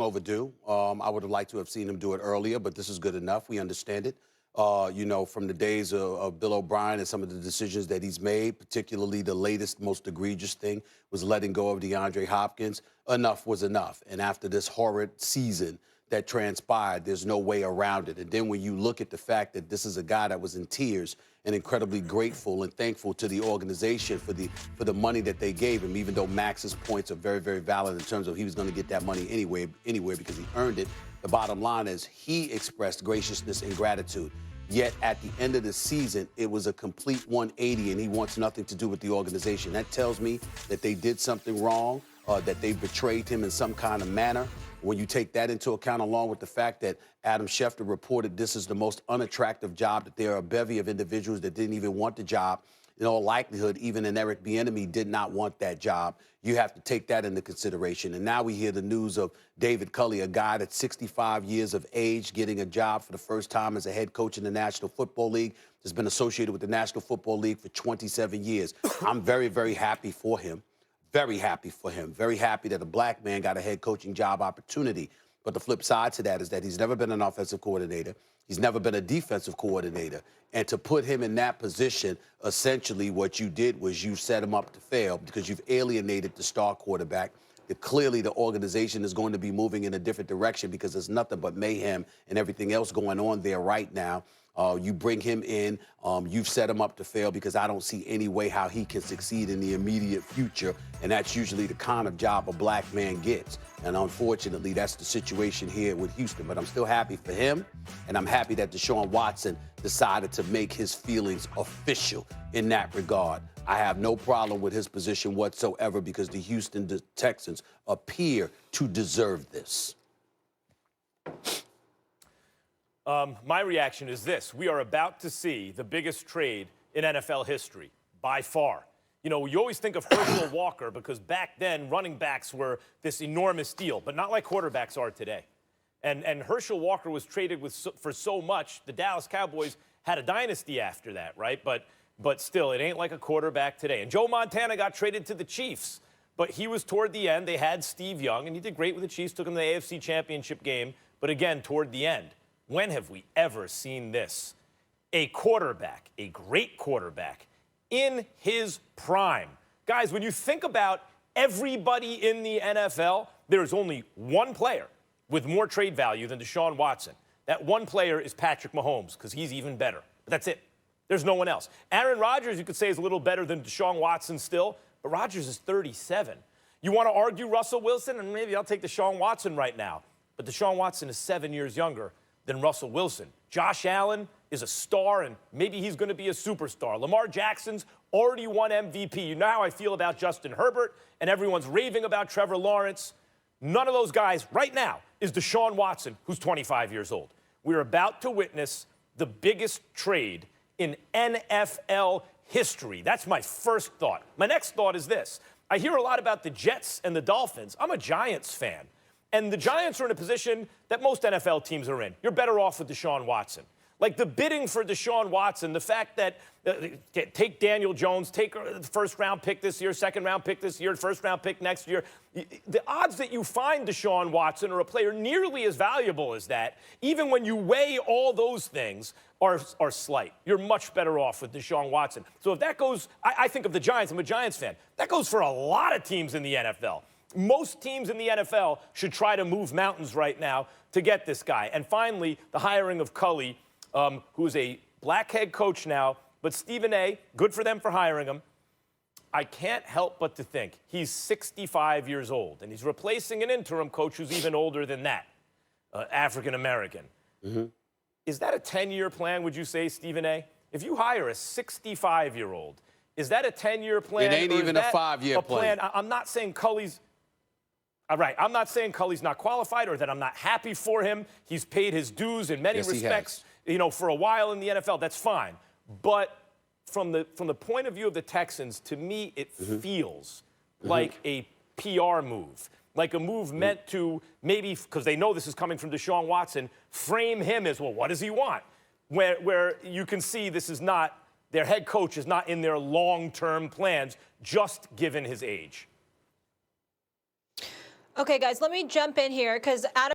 overdue. I would have liked to have seen him do it earlier, but this is good enough. We understand it. From the days of Bill O'Brien and some of the decisions that he's made, particularly the latest, most egregious thing was letting go of DeAndre Hopkins. Enough was enough. And after this horrid season that transpired, there's no way around it. And then when you look at the fact that this is a guy that was in tears and incredibly grateful and thankful to the organization for the money that they gave him, even though Max's points are very, very valid in terms of he was going to get that money anywhere because he earned it. The bottom line is he expressed graciousness and gratitude. Yet at the end of the season, it was a complete 180, and he wants nothing to do with the organization. That tells me that they did something wrong, that they betrayed him in some kind of manner. When you take that into account, along with the fact that Adam Schefter reported this is the most unattractive job, that there are a bevy of individuals that didn't even want the job, in all likelihood, even an Eric Bieniemy did not want that job. You have to take that into consideration. And now we hear the news of David Culley, a guy that's 65 years of age, getting a job for the first time as a head coach in the National Football League. Has been associated with the National Football League for 27 years. I'm very, very happy for him. Very happy for him. Very happy that a black man got a head coaching job opportunity. But the flip side to that is that he's never been an offensive coordinator. He's never been a defensive coordinator. And to put him in that position, essentially what you did was you set him up to fail because you've alienated the star quarterback. Clearly, the organization is going to be moving in a different direction because there's nothing but mayhem and everything else going on there right now. You bring him in, you've set him up to fail because I don't see any way how he can succeed in the immediate future, and that's usually the kind of job a black man gets. And unfortunately, that's the situation here with Houston. But I'm still happy for him, and I'm happy that Deshaun Watson decided to make his feelings official in that regard. I have no problem with his position whatsoever because the Houston Texans appear to deserve this. My reaction is this. We are about to see the biggest trade in NFL history, by far. You know, you always think of Herschel Walker because back then running backs were this enormous deal, but not like quarterbacks are today. And Herschel Walker was traded for so much, the Dallas Cowboys had a dynasty after that, right? But still, it ain't like a quarterback today. And Joe Montana got traded to the Chiefs, but he was toward the end. They had Steve Young, and he did great with the Chiefs, took him to the AFC Championship game, but again, toward the end. When have we ever seen this? A quarterback, a great quarterback, in his prime. Guys, when you think about everybody in the NFL, there's only one player with more trade value than Deshaun Watson. That one player is Patrick Mahomes, because he's even better. But that's it. There's no one else. Aaron Rodgers, you could say, is a little better than Deshaun Watson still, but Rodgers is 37. You want to argue Russell Wilson? And maybe I'll take Deshaun Watson right now. But Deshaun Watson is 7 years younger than Russell Wilson. Josh Allen is a star, and maybe he's going to be a superstar. Lamar Jackson's already won MVP. You know how I feel about Justin Herbert, and everyone's raving about Trevor Lawrence. None of those guys right now is Deshaun Watson, who's 25 years old. We're about to witness the biggest trade in NFL history. That's my first thought. My next thought is this. I hear a lot about the Jets and the Dolphins. I'm a Giants fan. And the Giants are in a position that most NFL teams are in. You're better off with Deshaun Watson. Like the bidding for Deshaun Watson, the fact that take Daniel Jones, take the first-round pick this year, second-round pick this year, first-round pick next year. The odds that you find Deshaun Watson or a player nearly as valuable as that, even when you weigh all those things, are slight. You're much better off with Deshaun Watson. So if that goes, I think of the Giants. I'm a Giants fan. That goes for a lot of teams in the NFL. Most teams in the NFL should try to move mountains right now to get this guy. And finally, the hiring of Culley, who's a black head coach now, but Stephen A., good for them for hiring him. I can't help but to think he's 65 years old, and he's replacing an interim coach who's even older than that, African-American. Mm-hmm. Is that a 10-year plan, would you say, Stephen A.? If you hire a 65-year-old, is that a 10-year plan? It ain't even a 5-year plan. I'm not saying Culley's... All right, I'm not saying Culley's not qualified or that I'm not happy for him. He's paid his dues in many respects, you know, for a while in the NFL. That's fine. But from the point of view of the Texans, to me, it feels like a PR move, like a move meant to maybe, because they know this is coming from Deshaun Watson, frame him as, well, what does he want? Where you can see this is not, their head coach is not in their long-term plans, just given his age. Okay, guys, let me jump in here because Adam